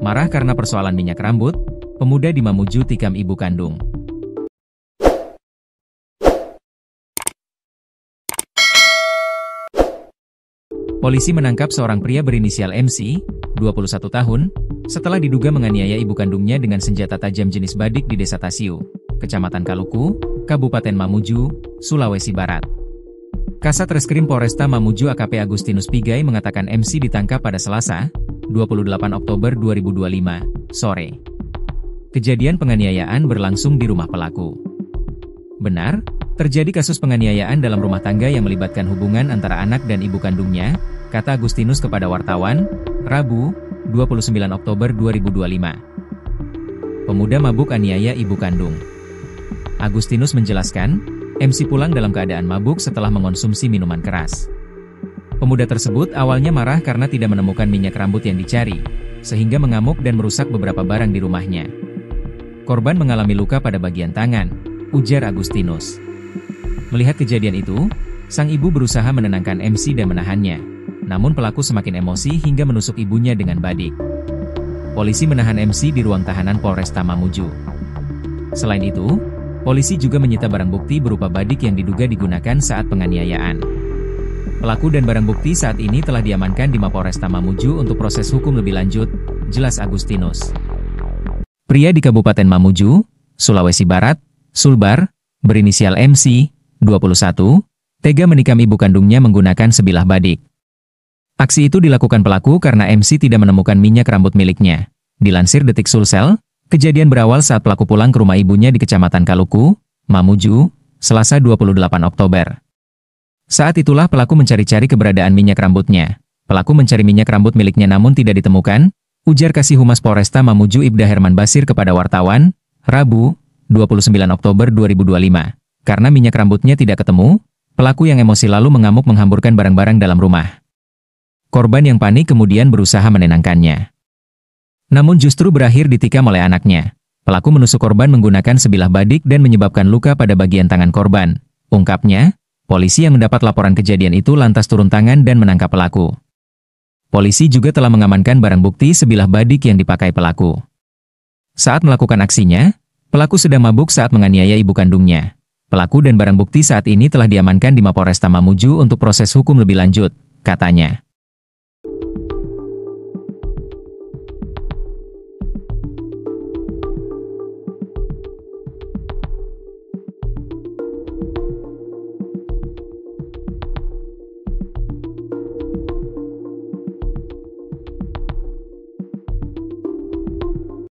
Marah karena persoalan minyak rambut, pemuda di Mamuju tikam ibu kandung. Polisi menangkap seorang pria berinisial MC, 21 tahun, setelah diduga menganiaya ibu kandungnya dengan senjata tajam jenis badik di Desa Tasiu, Kecamatan Kaluku, Kabupaten Mamuju, Sulawesi Barat. Kasat Reskrim Polresta Mamuju AKP Agustinus Pigai mengatakan MC ditangkap pada Selasa, 28 Oktober 2025, sore. Kejadian penganiayaan berlangsung di rumah pelaku. Benar, terjadi kasus penganiayaan dalam rumah tangga yang melibatkan hubungan antara anak dan ibu kandungnya, kata Agustinus kepada wartawan, Rabu, 29 Oktober 2025. Pemuda mabuk aniaya ibu kandung. Agustinus menjelaskan, MC pulang dalam keadaan mabuk setelah mengonsumsi minuman keras. Pemuda tersebut awalnya marah karena tidak menemukan minyak rambut yang dicari, sehingga mengamuk dan merusak beberapa barang di rumahnya. Korban mengalami luka pada bagian tangan, ujar Agustinus. Melihat kejadian itu, sang ibu berusaha menenangkan MC dan menahannya. Namun pelaku semakin emosi hingga menusuk ibunya dengan badik. Polisi menahan MC di ruang tahanan Polresta Mamuju. Selain itu, polisi juga menyita barang bukti berupa badik yang diduga digunakan saat penganiayaan. Pelaku dan barang bukti saat ini telah diamankan di Mapolresta Mamuju untuk proses hukum lebih lanjut, jelas Agustinus. Pria di Kabupaten Mamuju, Sulawesi Barat, Sulbar, berinisial MC, 21, tega menikam ibu kandungnya menggunakan sebilah badik. Aksi itu dilakukan pelaku karena MC tidak menemukan minyak rambut miliknya. Dilansir Detik Sulsel, kejadian berawal saat pelaku pulang ke rumah ibunya di Kecamatan Kaluku, Mamuju, Selasa 28 Oktober. Saat itulah pelaku mencari-cari keberadaan minyak rambutnya. Pelaku mencari minyak rambut miliknya namun tidak ditemukan, ujar Kasih Humas Polresta Mamuju Ibda Herman Basir kepada wartawan, Rabu, 29 Oktober 2025. Karena minyak rambutnya tidak ketemu, pelaku yang emosi lalu mengamuk menghamburkan barang-barang dalam rumah. Korban yang panik kemudian berusaha menenangkannya. Namun justru berakhir ditikam oleh anaknya. Pelaku menusuk korban menggunakan sebilah badik dan menyebabkan luka pada bagian tangan korban. Ungkapnya, polisi yang mendapat laporan kejadian itu lantas turun tangan dan menangkap pelaku. Polisi juga telah mengamankan barang bukti sebilah badik yang dipakai pelaku. Saat melakukan aksinya, pelaku sedang mabuk saat menganiaya ibu kandungnya. Pelaku dan barang bukti saat ini telah diamankan di Mapolresta Mamuju untuk proses hukum lebih lanjut, katanya.